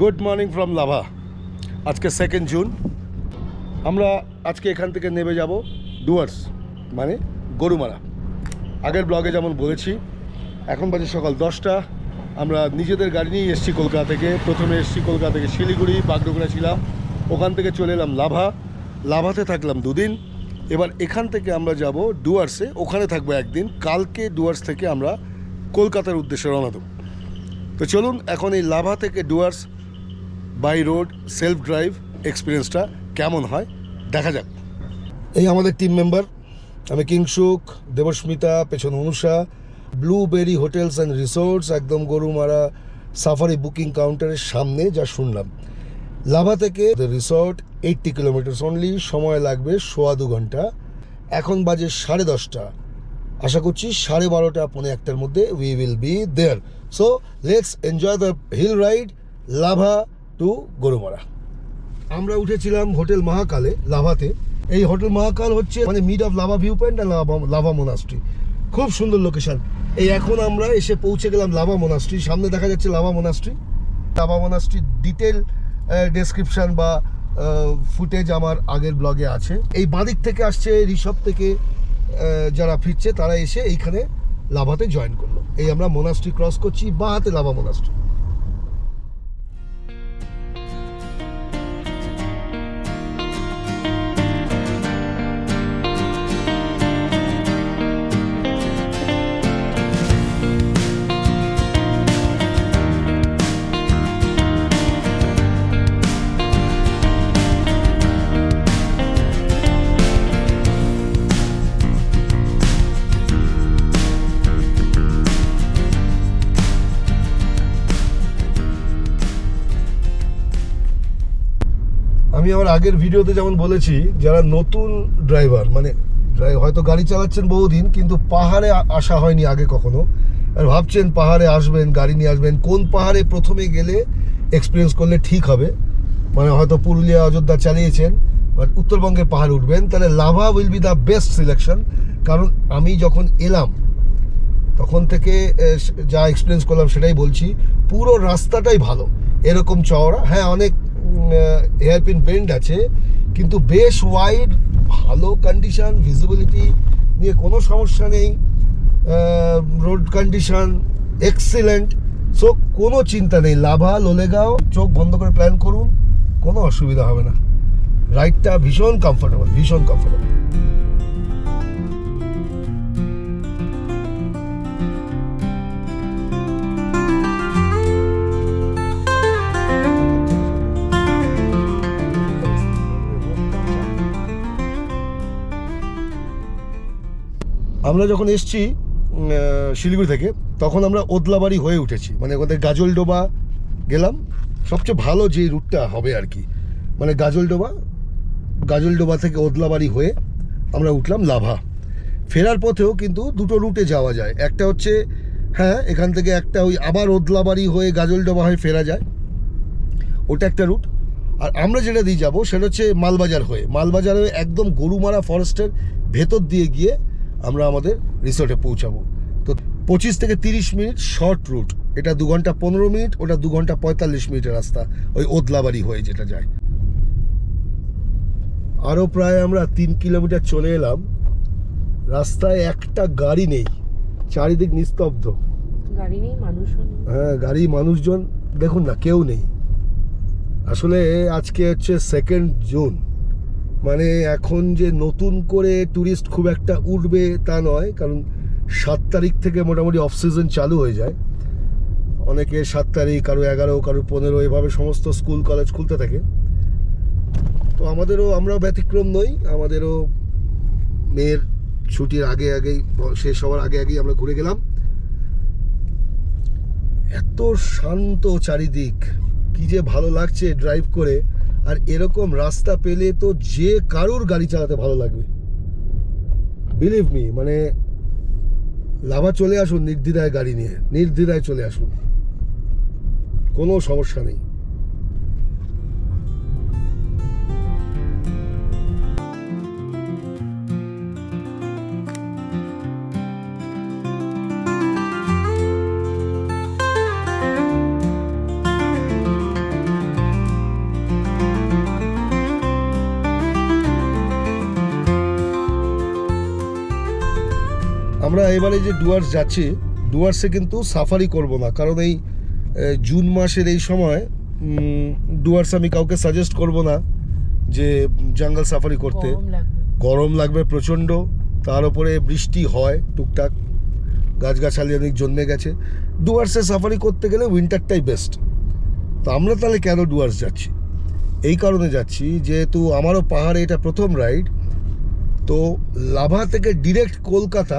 Good morning from lava. আজকে 2 June. আমরা আজকে এখান থেকে নেমে যাব ডুয়ার্স, মানে গরুমারা। আগের ব্লগে যেমন বলেছি, এখন বাজে সকাল 10টা। আমরা নিজেদের গাড়ি নিয়ে এসেছি কলকাতা থেকে। প্রথমে এসেছি কলকাতা থেকে শিলিগুড়ি, বাগডোগরা ছিলাম, ওখান থেকে চলে এলাম লাভাতে থাকলাম 2 দিন। এবার এখান থেকে আমরা যাব ডুয়ার্সে, ওখানে থাকবো 1 দিন। কালকে ডুয়ার্স থেকে আমরা কলকাতার উদ্দেশ্যে রওনা দেব। তো চলুন এখন এই লাভা থেকে Dooars by road self drive এক্সপিরিয়েন্সটা কেমন হয় দেখা যাক। এই আমাদের টিম মেম্বার, আমি কিংসুক, দেবস্মিতা, পেছনে Anusha. Blueberry hotels and resorts, একদম গরুমারা সাফারি বুকিং কাউন্টারের সামনে, যা শুনলাম। লাভা থেকে রিসোর্ট 80 কিলোমিটার্স অনলি, সময় লাগবে 1.25 ঘন্টা। এখন বাজে 10:30। আশা করছি 12:30 পৌনে 1টার মধ্যে we will be there. So let's enjoy the hill ride Lava to Gorumara. আমরা উঠেছিলাম হোটেল মহাকালে লাভাতে। এই হোটেল মহাকাল হচ্ছে মানে mid of Lava view point আর লাভা মোনাস্ট্রি। খুব সুন্দর লোকেশন। এই এখন আমরা এসে পৌঁছে গেলাম লাভা মোনাস্ট্রি। সামনে দেখা যাচ্ছে লাভা মোনাস্ট্রির ডিটেল ডেসক্রিপশন বা ফুটেজ আমার আগের ব্লগে আছে। এই বাঁদিক থেকে আসছে ঋষভ থেকে যারা ফিরছে তারা এসে এইখানে লাভাতে জয়েন করলো। এই আমরা মোনাস্ট্রি ক্রস করছি, বাঁ হাতে লাভা মোনাস্ট্রি। আমি আমার আগের ভিডিওতে যেমন বলেছি, যারা নতুন ড্রাইভার, মানে হয়তো গাড়ি চালাচ্ছেন বহুদিন কিন্তু পাহাড়ে আসা হয়নি আগে কখনো, আর ভাবছেন পাহাড়ে আসবেন, গাড়ি নিয়ে আসবেন, কোন পাহাড়ে প্রথমে গেলে এক্সপিরিয়েন্স করলে ঠিক হবে, মানে হয়তো পুরুলিয়া অযোধ্যা চালিয়েছেন বাট উত্তরবঙ্গের পাহাড় উঠবেন, তাহলে lava will be the best selection. কারণ আমি যখন এলাম তখন থেকে যা এক্সপিরিয়েন্স করলাম সেটাই বলছি। পুরো রাস্তাটাই ভালো, এরকম চওড়া, হ্যাঁ অনেক হেয়ারপিন বেন্ড আছে কিন্তু বেশ ওয়াইড, ভালো কন্ডিশন, ভিজিবিলিটি নিয়ে কোনো সমস্যা নেই, রোড কন্ডিশন এক্সিলেন্ট। সো কোনো চিন্তা নেই, লাভা লোলেগাঁও চোখ বন্ধ করে প্ল্যান করুন, কোনো অসুবিধা হবে না। রাইডটা ভীষণ কমফোর্টেবল। আমরা যখন এসছি শিলিগুড়ি থেকে, তখন আমরা ওদলাবাড়ি হয়ে উঠেছি, মানে ওদের গাজলডোবা গেলাম। সবচেয়ে ভালো যে রুটটা হবে আর কি, মানে গাজলডোবা থেকে ওদলাবাড়ি হয়ে আমরা উঠলাম লাভা। ফেরার পথেও কিন্তু দুটো রুটে যাওয়া যায়। একটা হচ্ছে হ্যাঁ এখান থেকে একটা ওই আবার ওদলাবাড়ি হয়ে গাজলডোবা হয়ে ফেরা যায়, ওটা একটা রুট। আর আমরা যেটা দিয়ে যাবো সেটা হচ্ছে মালবাজার হয়ে একদম গরুমারা ফরেস্টের ভেতর দিয়ে গিয়ে আমরা আমাদের রিসোর্টে পৌঁছাবো। তো 25 থেকে 30 মিনিট শর্ট রুট, এটা 2 ঘন্টা 15 মিনিট, ওটা 2 ঘন্টা 45 মিনিটের রাস্তা ওই ওদলাবাড়ি হয়ে যেটা যায়। আরও প্রায় আমরা 3 কিলোমিটার চলে এলাম। রাস্তায় একটা গাড়ি নেই, চারিদিক নিস্তব্ধ। গাড়ি নেই, মানুষও নেই। হ্যাঁ গাড়ি মানুষজন দেখুন না, কেউ নেই। আসলে আজকে হচ্ছে 2 জুন, মানে এখন যে নতুন করে ট্যুরিস্ট খুব একটা উঠবে তা নয়, কারণ 7 তারিখ থেকে মোটামুটি অফ সিজন চালু হয়ে যায়। অনেকে 7 তারিখ, কারো 11, কারো 15, এভাবে সমস্ত স্কুল কলেজ খুলতে থাকে। তো আমরাও ব্যতিক্রম নই, আমাদেরও মেয়ের ছুটির আগেই শেষ হওয়ার আগেই আমরা ঘুরে গেলাম। এত শান্ত চারিদিক, কি যে ভালো লাগছে ড্রাইভ করে। আর এরকম রাস্তা পেলে তো যে কারুর গাড়ি চালাতে ভালো লাগবে, বিলিভ মি। মানে লাভা চলে আসুন নির্দ্বিধায়, গাড়ি নিয়ে নির্দ্বিধায় চলে আসুন, কোনো সমস্যা নেই। আমরা এবারে যে ডুয়ার্স যাচ্ছি, ডুয়ার্সে কিন্তু সাফারি করব না, কারণ এই জুন মাসের এই সময় ডুয়ার্স আমি কাউকে সাজেস্ট করব না যে জঙ্গল সাফারি করতে। গরম লাগবে। গরম লাগবে প্রচণ্ড, তার উপরে বৃষ্টি হয় টুকটাক, গাছগাছালি অনেক জন্মে গেছে। ডুয়ার্সে সাফারি করতে গেলে উইন্টারটাই বেস্ট। তো আমরা তাহলে কেন ডুয়ার্স যাচ্ছি? এই কারণে যাচ্ছি, যেহেতু আমারও পাহাড়ে এটা প্রথম রাইড। তো লাভা থেকে ডিরেক্ট কলকাতা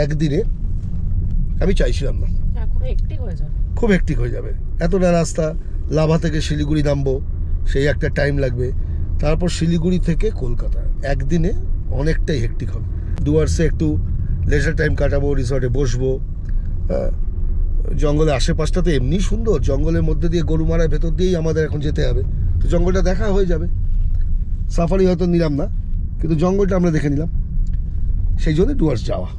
একদিনে আমি চাইছিলাম না, খুব হেক্টিক হয়ে যাবে। খুব হেক্টিক হয়ে যাবে। এতটা রাস্তা, লাভা থেকে শিলিগুড়ি নামবো, সেই একটা টাইম লাগবে। তারপর শিলিগুড়ি থেকে কলকাতা একদিনে অনেকটাই হেক্টিক হবে। ডুয়ার্সে একটু লেজার টাইম কাটাবো, রিসর্টে বসবো। জঙ্গলের আশেপাশটা তো এমনি সুন্দর, জঙ্গলের মধ্যে দিয়ে গরুমারার ভেতর দিয়েই আমাদের এখন যেতে হবে, তো জঙ্গলটা দেখা হয়ে যাবে। সাফারি হয়তো নিলাম না, কিন্তু জঙ্গলটা আমরা দেখে নিলাম, সেই জন্য ডুয়ার্স যাওয়া।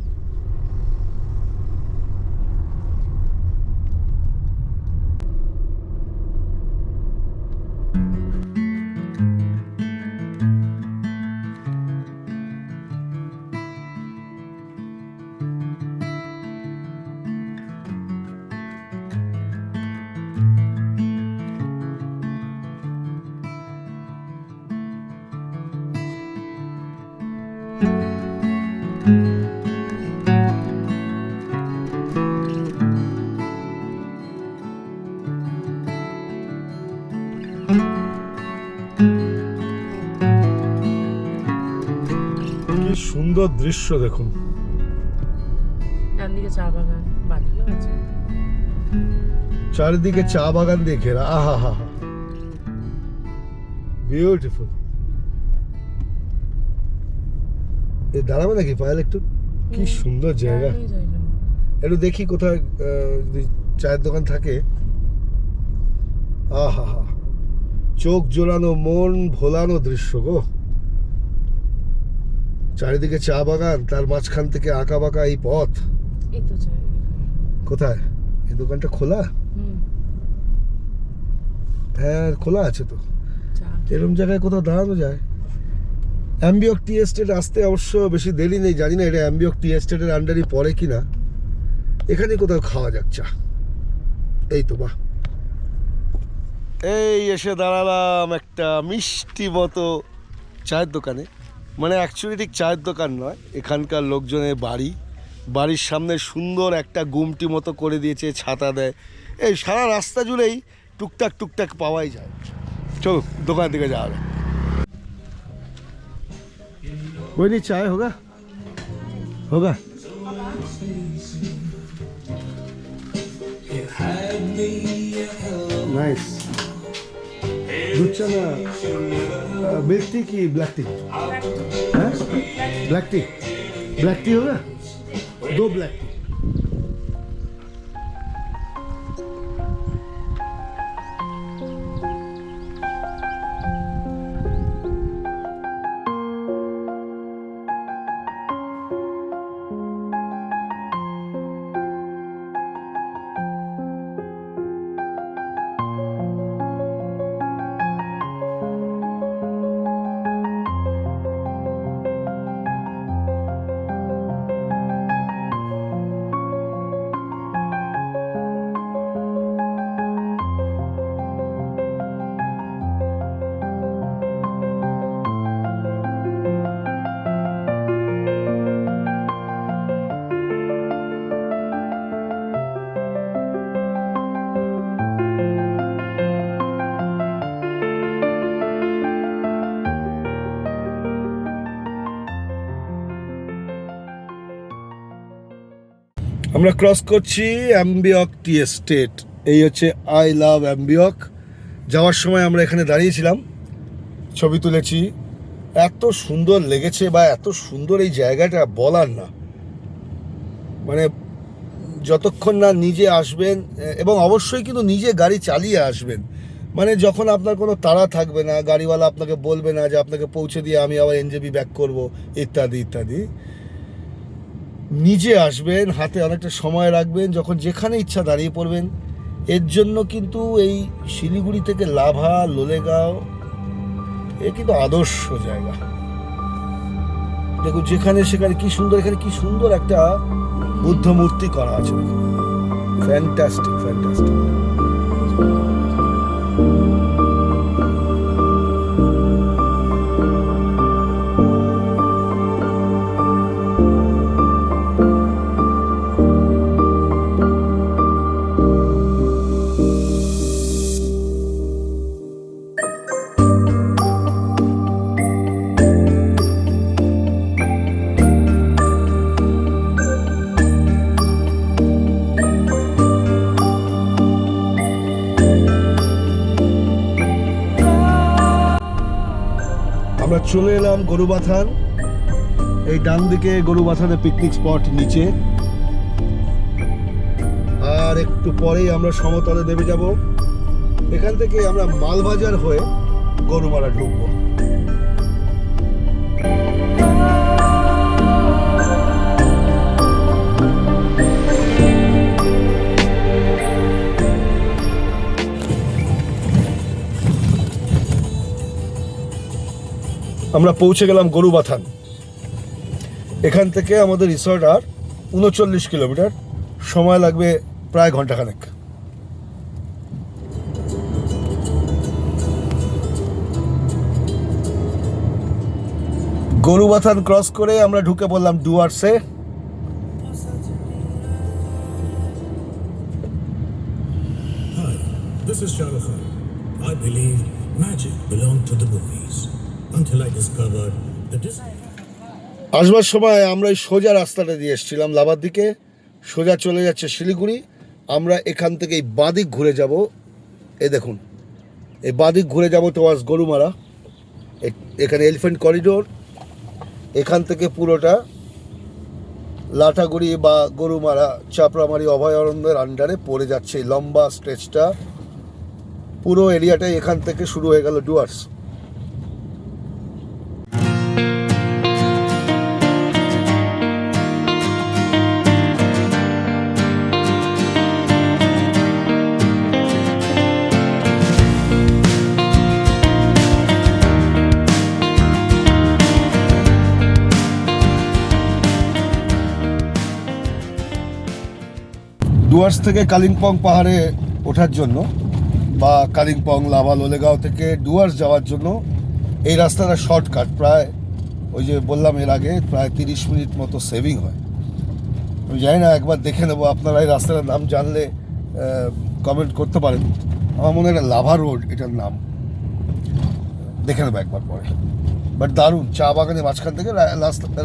কি সুন্দর দৃশ্য দেখুন। ডান দিকে চা বাগান, বাদিকেও আছে। চারিদিকে চা বাগান দিয়ে ঘেরা, আহা হা হা, বিউটিফুল। এ দাঁড়াবে নাকি পায়েল একটু? কি সুন্দর জায়গা। দাঁড়ানোই যায় না। একটু দেখি কোথায় যদি চায়ের দোকান থাকে। আহা হা, চোখ জোড়ানো, মন ভোলানো দৃশ্য গো। চারিদিকে চা বাগান, তার মাঝখান থেকে আঁকা বাঁকা এই পথ। এই তো চাই। কোথায় এই দোকানটা খোলা? হ্যাঁ খোলা আছে তো। চা এরকম জায়গায় কোথাও দাঁড়ানো যায়? অ্যাম্বিয়ক টি এস্টেট আসতে অবশ্য বেশি দেরি নেই, জানি না এটা অ্যাম্বিয়ক টি এস্টেটের আন্ডারই পড়ে কিনা। এখানে কোথাও খাওয়া যাক চা। এই তো বাহ, এই এসে দাঁড়ালাম একটা মিষ্টি মতো চায়ের দোকানে। মানে অ্যাকচুয়ালি ঠিক চায়ের দোকান নয়, এখানকার লোকজনের বাড়ি। বাড়ির সামনে সুন্দর একটা গুমটি মতো করে দিয়েছে, ছাতা দেয়। এই সারা রাস্তা জুড়েই টুকটাক টুকটাক পাওয়াই যায়। চলো দোকান থেকে যাওয়া যায়। कोई नहीं, चाय होगा होगा। नाइस। दूध चा ना मिल्क टी की black T? Black T, black T होगा, 2 ब्लैक टी। আমরা ক্রস করছি অ্যাম্বিয়ক টি এস্টেট। এই হচ্ছে আই লাভ অ্যাম্বিয়ক। যাওয়ার সময় আমরা এখানে দাঁড়িয়েছিলাম, ছবি তুলেছি। এত সুন্দর লেগেছে, বা এত সুন্দর এই জায়গাটা বলার না। মানে যতক্ষণ না নিজে আসবেন, এবং অবশ্যই কিন্তু নিজে গাড়ি চালিয়ে আসবেন। মানে যখন আপনার কোনো তাড়া থাকবে না, গাড়িওয়ালা আপনাকে বলবে না যে আপনাকে পৌঁছে দিয়ে আমি আবার এনজেপি ব্যাক করব, ইত্যাদি ইত্যাদি। নিজে আসবেন, হাতে অনেকটা সময় রাখবেন, যখন যেখানে ইচ্ছা দাঁড়িয়ে পড়বেন। এর জন্য কিন্তু এই শিলিগুড়ি থেকে লাভা, লোলেগাঁও, এ কিন্তু আদর্শ জায়গা। দেখো যেখানে সেখানে কি সুন্দর, এখানে কি সুন্দর একটা বুদ্ধ মূর্তি করা আছে, ফ্যান্টাস্টিক ফ্যান্টাস্টিক। আমরা চলে এলাম গরুবাথান। এই ডান দিকে গরুবাথানের পিকনিক স্পট নিচে, আর একটু পরেই আমরা সমতলে নেমে যাব। এখান থেকে আমরা মালবাজার হয়ে গরুমারা ঢুকবো। আমরা পৌঁছে গেলাম গরুবাথান। এখান থেকে আমাদের রিসর্ট আর 39 কিলোমিটার, সময় লাগবে প্রায় ঘন্টাখানেক। গরুবাথান ক্রস করে আমরা ঢুকে পড়লাম ডুয়ার্সে। Hi, this is Shah Rukh Khan. I believed magic belonged to the movies until I discovered the আসবার সময় আমরা এই সোজা রাস্তাটা দিয়ে এসেছিলাম লাভার দিকে, সোজা চলে যাচ্ছে শিলিগুড়ি। আমরা এখান থেকে এই বাঁদিক ঘুরে যাব, এই দেখুন এই বাঁদিক ঘুরে যাব টুয়ার্ডস গরুমারা। এখানে এলিফ্যান্ট করিডোর, এখান থেকে পুরোটা লাটাগুড়ি বা গরুমারা চাপড়ামারি অভয়ারণ্যের আন্ডারে পড়ে যাচ্ছে এই লম্বা স্ট্রেচটা। পুরো এরিয়াটাই এখান থেকে শুরু হয়ে গেল ডুয়ার্স। ডুয়ার্স থেকে কালিম্পং পাহাড়ে ওঠার জন্য বা কালিম্পং লাভা লোলেগাঁও থেকে ডুয়ার্স যাওয়ার জন্য এই রাস্তাটা শর্টকাট, প্রায় ওই যে বললাম এর আগে প্রায় 30 মিনিট মতো সেভিং হয়। আমি জানি না, একবার দেখে নেবো। আপনারা এই রাস্তাটার নাম জানলে কমেন্ট করতে পারেন। আমার মনে হয় লাভা রোড এটার নাম, দেখে নেবো একবার পরে। বাট দারুণ, চা বাগানের মাঝখান থেকে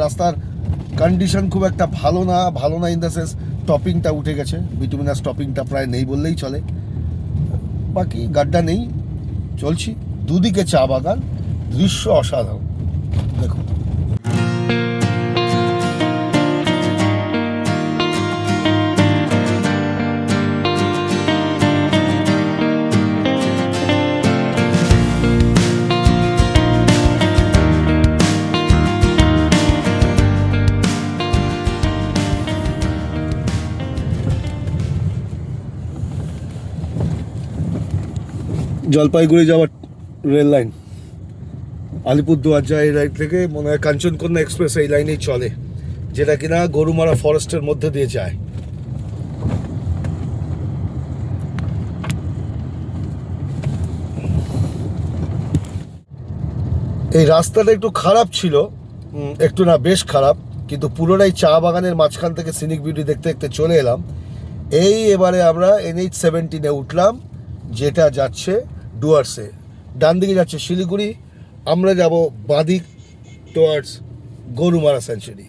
রাস্তার কন্ডিশন খুব একটা ভালো না ইন দ্য সেন্স টপিংটা উঠে গেছে, বিটুমিনাস টপিংটা প্রায় নেই বললেই চলে। বাকি গাড্ডা নেই, চলছি। দুদিকে চা বাগান, দৃশ্য অসাধারণ। দেখুন জলপাইগুড়ি যাওয়ার রেল লাইন, আলিপুরদুয়ার যায় এই লাইন থেকে, মনে হয় কাঞ্চনকন্যা এক্সপ্রেস এই লাইনেই চলে, যেটা কিনা গরুমারা ফরেস্টের মধ্যে দিয়ে যায়। এই রাস্তাটা একটু খারাপ ছিল, একটু না বেশ খারাপ, কিন্তু পুরোটাই চা বাগানের মাঝখান থেকে সিনিক বিউটি দেখতে দেখতে চলে এলাম। এবারে আমরা NH-17-এ উঠলাম, যেটা যাচ্ছে ডুয়ার্সে। ডান দিকে যাচ্ছে শিলিগুড়ি, আমরা যাব বাঁদিক টুয়ার্ডস গরুমারা স্যাঞ্চুরি।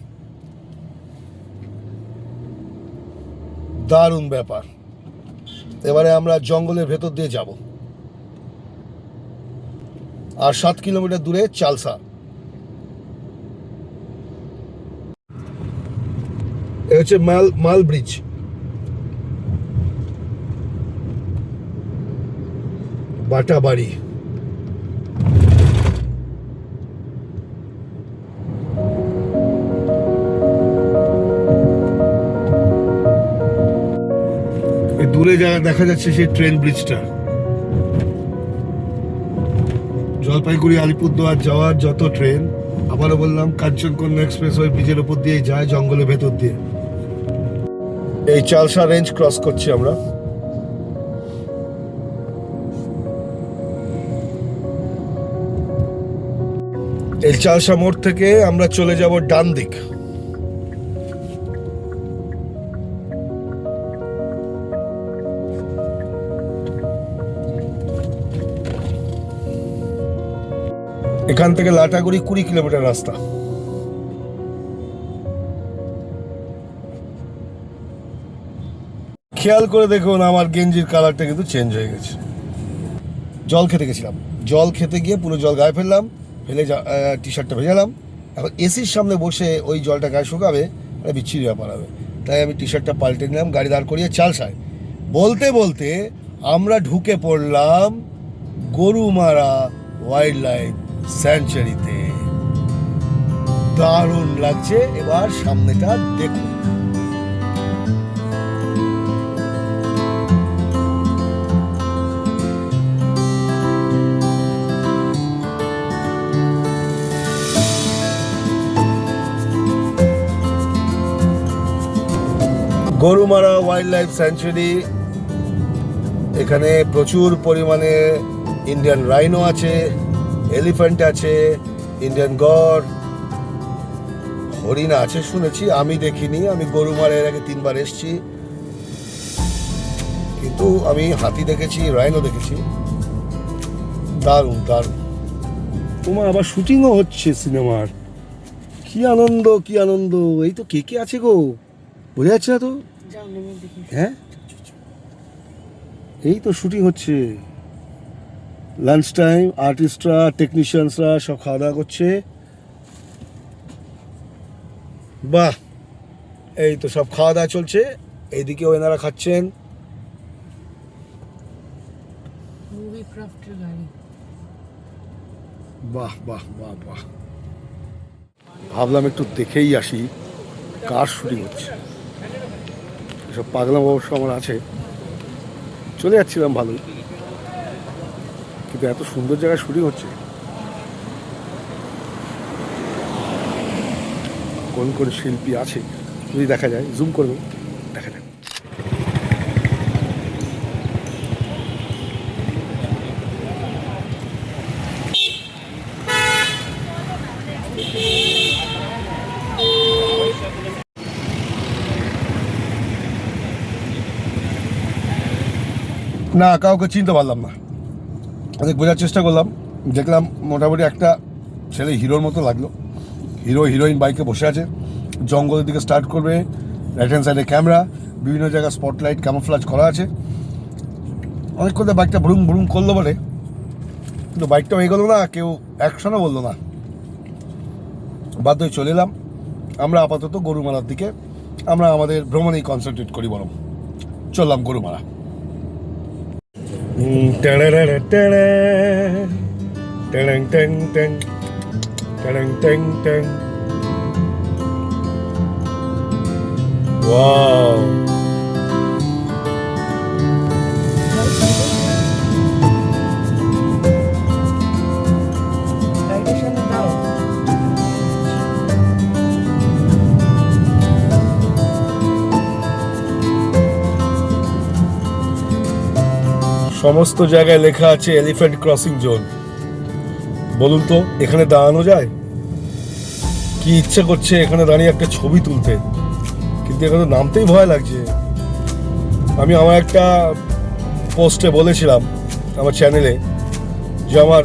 দারুণ ব্যাপার। এবারে আমরা জঙ্গলের ভেতর দিয়ে যাব, আর 7 কিলোমিটার দূরে চালসা। এ হচ্ছে মাল ব্রিজ। বাটা বাড়ি, দূরে দেখা যাচ্ছে সেই ট্রেন ব্রিজটা। জলপাইগুড়ি আলিপুরদুয়ার যাওয়ার যত ট্রেন আবারও বললাম, কাঞ্চনকন্যা এক্সপ্রেস ওই ব্রিজের উপর দিয়ে যায় জঙ্গলের ভেতর দিয়ে। এই চালসা রেঞ্জ ক্রস করছি আমরা। এই চালসা মোড় থেকে আমরা চলে যাব ডান দিক। এখান থেকে লাটাগুড়ি 20 কিলোমিটার রাস্তা। খেয়াল করে দেখুন আমার গেঞ্জির কালারটা কিন্তু চেঞ্জ হয়ে গেছে। জল খেতে গেছিলাম, জল খেতে গিয়ে পুরো জল গায়ে ফেললাম, ফেলে টি শার্টটা ভেজালাম। এখন এসির সামনে বসে ওই জলটা গায়ে শুকাবে, বিচ্ছিরি ব্যাপার হবে। তাই আমি টি শার্টটা পাল্টে নিলাম, গাড়ি দাঁড় করিয়ে চালসায়। বলতে বলতে আমরা ঢুকে পড়লাম গরুমারা ওয়াইল্ড লাইফ স্যাংচুয়ারিতে। দারুণ লাগছে। এবার সামনেটা দেখুন। গরুমারা ওয়াইল্ড লাইফ স্যাংচুয়ারি, এখানে প্রচুর পরিমাণে ইন্ডিয়ান রাইনো আছে, এলিফ্যান্ট আছে, ইন্ডিয়ান গড়, হরিণ আছে শুনেছি, আমি দেখিনি। আমি গরুমারা এর আগে 3 বার এসেছি, কিন্তু আমি হাতি দেখেছি, রাইনো দেখেছি। দারুণ দারুণ। তোমার আবার শুটিংও হচ্ছে সিনেমার। কি আনন্দ, কি আনন্দ। এই তো কে কে আছে গো, বোঝা যাচ্ছে না তো। হ্যাঁ, এই তো শুটিং হচ্ছে। লাঞ্চ টাইম, আর্টিস্টরা, টেকনিশিয়ানসরা সব খাওয়া দাওয়া করছে। বাহ, এই তো সব খাওয়া দাওয়া চলছে। এইদিকে ওনারা খাচ্ছেন। মুভি ক্রাফটের গাড়ি। বাহ বাহ বাহ বাহ। ভাবলাম একটু দেখেই আসি কার শুটিং হচ্ছে। এসব পাগলাম অবশ্য আমার আছে, চলে যাচ্ছিলাম ভালোই, কিন্তু এত সুন্দর জায়গায় শুটিং হচ্ছে। কোন কোন শিল্পী আছে যদি দেখা যায়, জুম করবে, দেখা যায়। না, কাউকে চিনতে পারলাম না। অনেক বোঝার চেষ্টা করলাম, দেখলাম মোটামুটি একটা ছেলে হিরোর মতো লাগলো। হিরো হিরোইন বাইকে বসে আছে, জঙ্গলের দিকে স্টার্ট করবে, রাইট হ্যান্ড সাইডে ক্যামেরা, বিভিন্ন জায়গায় স্পটলাইট ক্যামোফ্লাজ করা আছে। অনেক করে বাইকটা ভ্রুম ভ্রুম করলো বলে, কিন্তু বাইকটাও এগোলো না, কেউ অ্যাকশনও বললো না। বাধ্য হয়ে চলে এলাম। আমরা আপাতত গরুমারার দিকে, আমরা আমাদের ভ্রমণেই কনসেন্ট্রেট করি বরং। চললাম গরুমারা। Wow. গাড়িটার সামনে দাও। সমস্ত জায়গায় লেখা আছে এলিফ্যান্ট ক্রসিং জোন। বলুন তো এখানে দাঁড়ানো যায়? কি ইচ্ছে করছে এখানে দাঁড়িয়ে একটা ছবি তুলতে, কিন্তু এখানে নামতেই ভয় লাগছে। আমি আমার একটা পোস্টে বলেছিলাম আমার চ্যানেলে যে আমার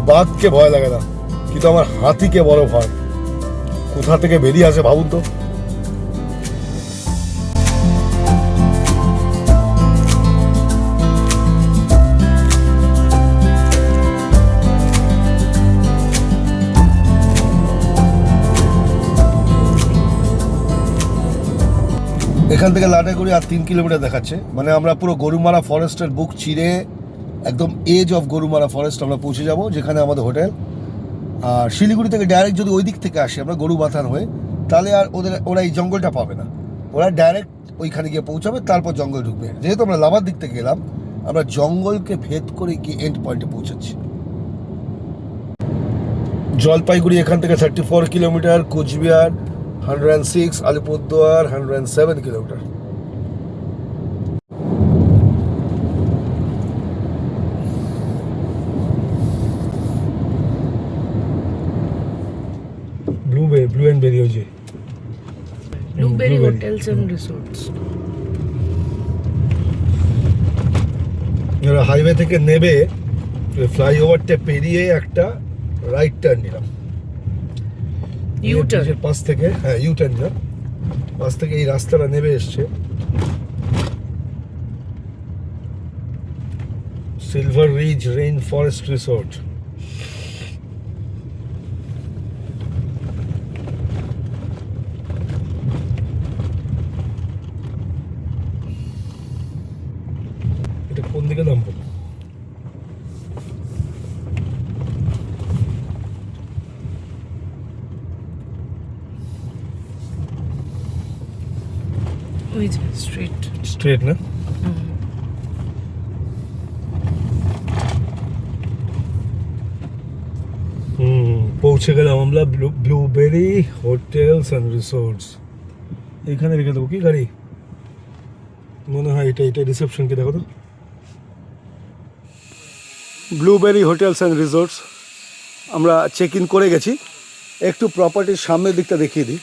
বাঘকে ভয় লাগে না, কিন্তু আমার হাতিকে বড় ভয়। কোথা থেকে বেরিয়ে আসে ভাবুন তো। এখান থেকে লাটাগুড়ি আর 3 কিলোমিটার দেখাচ্ছে, মানে আমরা পুরো গরুমারা ফরেস্টের বুক চিরে একদম এজ অফ গরুমারা ফরেস্ট আমরা পৌঁছে যাব, যেখানে আমাদের হোটেল। আর শিলিগুড়ি থেকে ডাইরেক্ট যদি ওই দিক থেকে আসে আমরা গরুবাথান হয়ে, তাহলে আর ওরা এই জঙ্গলটা পাবে না। ওরা ডাইরেক্ট ওইখানে গিয়ে পৌঁছাবে, তারপর জঙ্গল ঢুকবে। যেহেতু আমরা লাভার দিক থেকে গেলাম, আমরা জঙ্গলকে ভেদ করে গিয়ে এন্ড পয়েন্টে পৌঁছাচ্ছি। জলপাইগুড়ি এখান থেকে 34 kilometre, Cooch Behar 106, Alipurduar 107 kilometre. Blue and বেরি হয়েছে Blueberry Hotels and Resorts. এরা হাইওয়ে থেকে নেবে, ফ্লাইওভারটা পেরিয়ে একটা রাইট টার্ন নিলাম U-turn. ব্রিজের পাশ থেকে। হ্যাঁ, ইউ টার্ন নিলাম পাশ থেকে। এই রাস্তাটা নেমে এসছে silver ridge rain forest resort. এটা কোন দিকে নামবো? Wait, straight. স্ট্রেট না? পৌঁছে গেলাম আমরা ব্লুবেরি হোটেলস অ্যান্ড রিসোর্টস। এখানে রেখে দেবো কি গাড়ি? মনে হয় এটা রিসেপশনকে দেখো তো। ব্লুবেরি হোটেলস অ্যান্ড রিসোর্টস আমরা চেক ইন করে গেছি। একটু প্রপার্টির সামনের দিকটা দেখিয়ে দিই।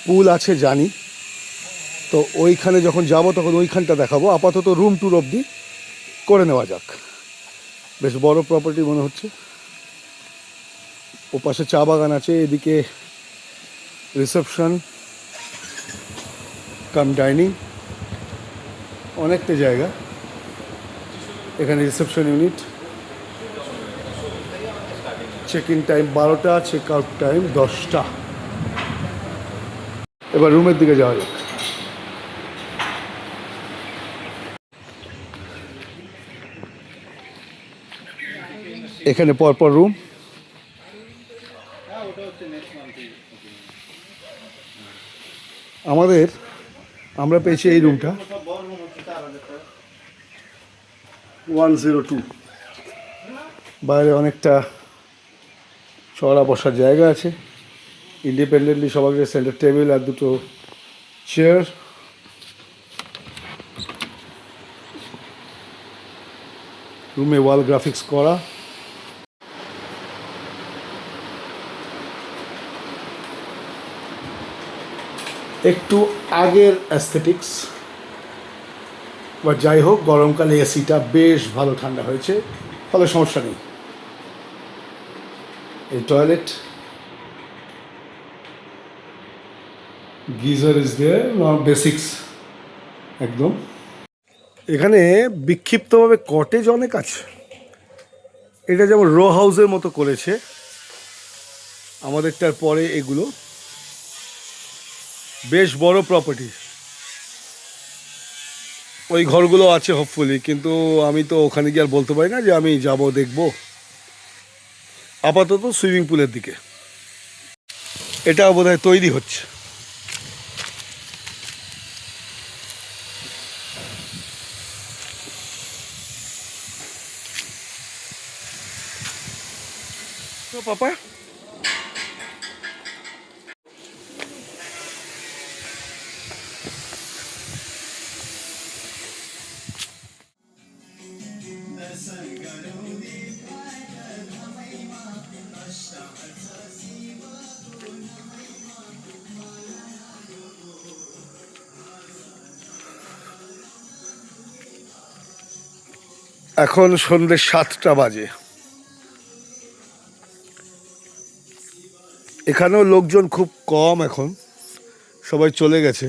পুল আছে জানি, তো ওইখানে যখন যাব তখন ওইখানটা দেখাবো। আপাতত রুম ট্যুর অবধি করে নেওয়া যাক। বেশ বড় প্রপার্টি মনে হচ্ছে। ও পাশে চা বাগান আছে, এদিকে রিসেপশন কাম ডাইনিং, অনেকটা জায়গা। এখানে reception unit. Check in time 12টা, চেক আউট টাইম 10টা। এবার রুমের দিকে যাওয়া যাক। এখানে পরপর রুম। আমরা পেয়েছি এই রুমটা 102। বাইরে অনেকটা চড়া বসার জায়গা আছে। ইন্ডিপেন্ডেন্টলি সবার সেন্টার টেবিল আর দুটো চেয়ার। রুমে ওয়াল গ্রাফিক্স করা। একটু আগের অ্যাস্থেটিক্স, বা যাই হোক, গরমকালে এসিটা বেশ ভালো ঠান্ডা হয়েছে, ফলে সমস্যা নেই। এই toilet, geyser is there, basics একদম। এখানে বিক্ষিপ্তভাবে কটেজ অনেক আছে। এটা যেমন রো হাউসের মতো করেছে, আমাদেরটার পরে এগুলো বেশ বড় প্রপার্টি। ওই ঘরগুলো আছে হোপফুলি, কিন্তু আমি তো ওখানে গিয়ে আর বলতে পারি না যে আমি যাব দেখব। আপাতত সুইমিং পুলের দিকে। এটা বোধহয় তৈরি হচ্ছে। তো পাপা, এখন সন্ধ্যে 7টা বাজে। এখানেও লোকজন খুব কম, এখন সবাই চলে গেছে,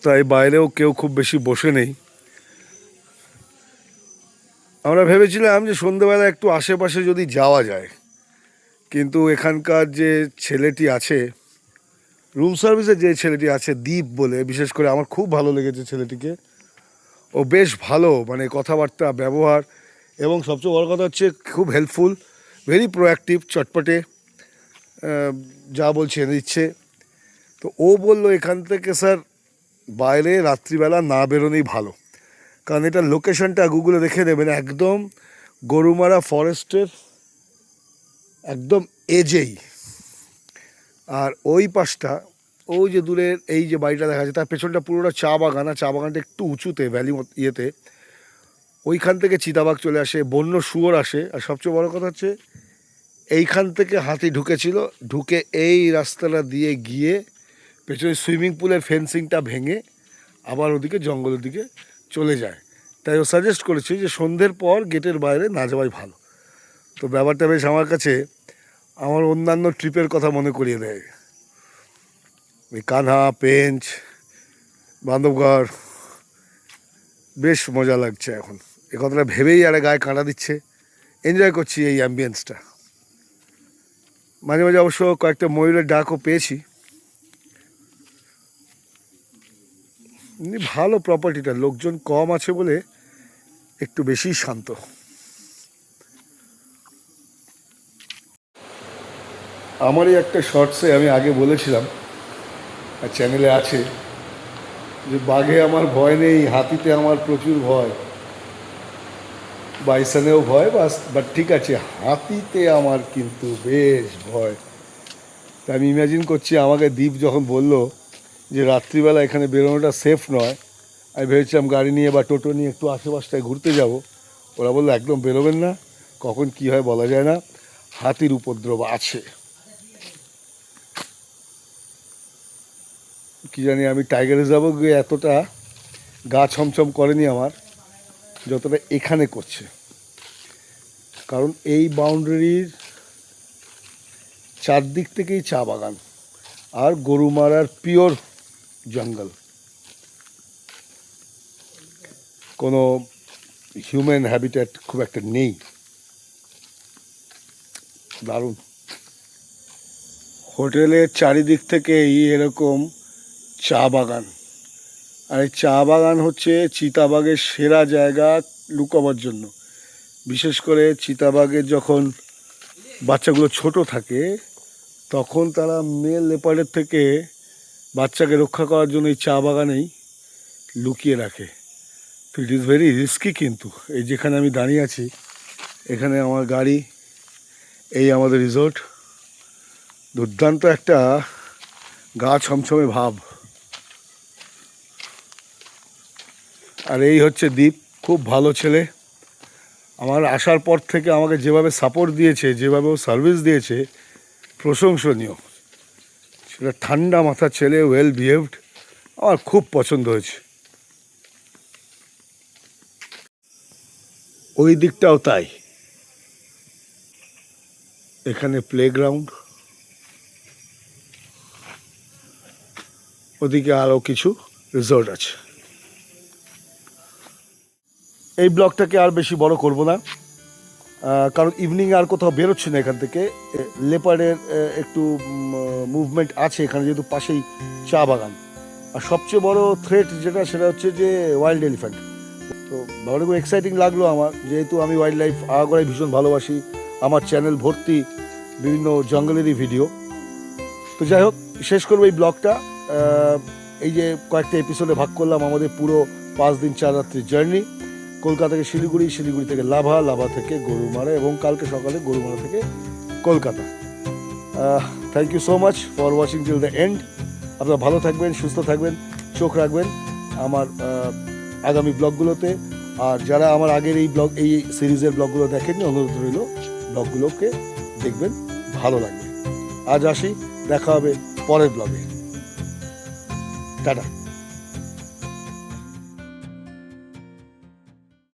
তাই বাইরেও কেউ খুব বেশি বসে নেই। আমরা ভেবেছিলাম যে সন্ধ্যেবেলা একটু আশেপাশে যদি যাওয়া যায়, কিন্তু এখানকার যে ছেলেটি আছে, রুম সার্ভিসে যে ছেলেটি আছে, দীপ বলে, বিশেষ করে আমার খুব ভালো লেগেছে ছেলেটিকে। ও বেশ ভালো, মানে কথাবার্তা, ব্যবহার, এবং সবচেয়ে বড় কথা হচ্ছে খুব হেল্পফুল, ভেরি প্রোঅ্যাক্টিভ, চটপটে, যা বলছে এনে দিচ্ছে। তো ও বলল এখান থেকে স্যার বাইরে রাত্রিবেলা না বেরোনোই ভালো, কারণ এটা লোকেশনটা গুগলে দেখে নেবেন, একদম গরুমারা ফরেস্টের একদম এজেই। আর ওই পাশটা, ওই যে দূরের এই যে বাড়িটা দেখা যাচ্ছে, তার পেছনটা পুরোটা চা বাগান। আর চা বাগানটা একটু উঁচুতে, ভ্যালি ইয়েতে। ওইখান থেকে চিতাবাঘ চলে আসে, বন্য শুয়োর আসে। আর সবচেয়ে বড় কথা হচ্ছে এইখান থেকে হাতি ঢুকেছিল, ঢুকে এই রাস্তাটা দিয়ে গিয়ে পেছনে সুইমিং পুলের ফেন্সিংটা ভেঙে আবার ওদিকে জঙ্গলের দিকে চলে যায়। তাই ও সাজেস্ট করেছে যে সন্ধ্যের পর গেটের বাইরে না যাওয়াই ভালো। তো ব্যাপারটা বেশ আমার কাছে আমার অন্যান্য ট্রিপের কথা মনে করিয়ে দেয়। ওই কানহা, পেঞ্চ, বান্ধবগড়, বেশ মজা লাগছে এখন। এ কথাটা ভেবেই আরে গায়ে কাঁটা দিচ্ছে। এনজয় করছি এই অ্যাম্বিয়েন্সটা। মাঝে মাঝে অবশ্য কয়েকটা ময়ূরের ডাকও পেয়েছি। এমনি ভালো প্রপার্টিটা, লোকজন কম আছে বলে একটু বেশি শান্ত। আমারই একটা শর্টসে আমি আগে বলেছিলাম, আর চ্যানেলে আছে, যে বাঘে আমার ভয় নেই, হাতিতে আমার প্রচুর ভয়, বাইসনেও ভয়, বাট ঠিক আছে, হাতিতে আমার কিন্তু বেশ ভয়। তা আমি ইমাজিন করছি আমাকে দীপ যখন বলল যে রাত্রিবেলা এখানে বেরোনোটা সেফ নয়, আমি ভেবেছিলাম গাড়ি নিয়ে বা টোটো নিয়ে একটু আশেপাশটায় ঘুরতে যাব। ওরা বললো একদম বেরোবেন না, কখন কি হয় বলা যায় না, হাতির উপদ্রব আছে। কি জানি, আমি টাইগার রিজার্ভে গিয়ে এতটা গা ছমছম করেনি আমার যতটা এখানে করছে। কারণ এই বাউন্ডারির চারদিক থেকেই চা বাগান আর গরুমারার পিওর জঙ্গল, কোনো হিউম্যান হ্যাবিটেট খুব একটা নেই। দারুণ। হোটেলের চারিদিক থেকেই এরকম চা বাগান। আর এই চা বাগান হচ্ছে চিতাবাঘের সেরা জায়গা লুকাবার জন্য। বিশেষ করে চিতাবাঘের যখন বাচ্চাগুলো ছোট থাকে তখন তারা মেল লেপার্ডের থেকে বাচ্চাকে রক্ষা করার জন্য এই চা বাগানেই লুকিয়ে রাখে। তো ইট ইজ ভেরি রিস্কি। কিন্তু এই যেখানে আমি দাঁড়িয়ে আছি, এখানে আমার গাড়ি, এই আমাদের রিসোর্ট, দুর্দান্ত একটা গা ছমছমে ভাব। আর এই হচ্ছে দ্বীপ, খুব ভালো ছেলে। আমার আসার পর থেকে আমাকে যেভাবে সাপোর্ট দিয়েছে, যেভাবে ও সার্ভিস দিয়েছে, প্রশংসনীয়। সেটা ঠান্ডা মাথার ছেলে, ওয়েল বিহেভড, আমার খুব পছন্দ হয়েছে। ওই দিকটাও তাই। এখানে প্লেগ্রাউন্ড, ওদিকে আরও কিছু রিসোর্ট আছে। এই ব্লগটাকে আর বেশি বড় করব না, কারণ ইভিনিং আর কোথাও বেরোচ্ছি না এখান থেকে। লেপার্ডের একটু মুভমেন্ট আছে এখানে, যেহেতু পাশেই চা বাগান। আর সবচেয়ে বড় থ্রেট যেটা, সেটা হচ্ছে যে ওয়াইল্ড এলিফ্যান্ট। তো ব্যাপারটা খুব এক্সাইটিং লাগলো আমার, যেহেতু আমি ওয়াইল্ড লাইফ আগাগোড়াই ভীষণ ভালোবাসি। আমার চ্যানেল ভর্তি বিভিন্ন জঙ্গলেরই ভিডিও। তো যাই হোক, শেষ করবো এই ব্লগটা। এই যে কয়েকটা এপিসোডে ভাগ করলাম আমাদের পুরো 5 দিন 4 রাত্রির জার্নি। কলকাতা থেকে শিলিগুড়ি, শিলিগুড়ি থেকে লাভা, লাভা থেকে গরুমারা, এবং কালকে সকালে গরুমারা থেকে Kolkata. Thank you so much for watching till the end. আপনারা ভালো থাকবেন, সুস্থ থাকবেন, চোখ রাখবেন আমার আগামী ব্লগগুলোতে। আর যারা আমার আগের এই সিরিজের ব্লগগুলো দেখেননি, অনুরোধ রইল ব্লগগুলোকে দেখবেন, ভালো লাগবে। আজ আসি, দেখা হবে পরের ব্লগে। টাটা।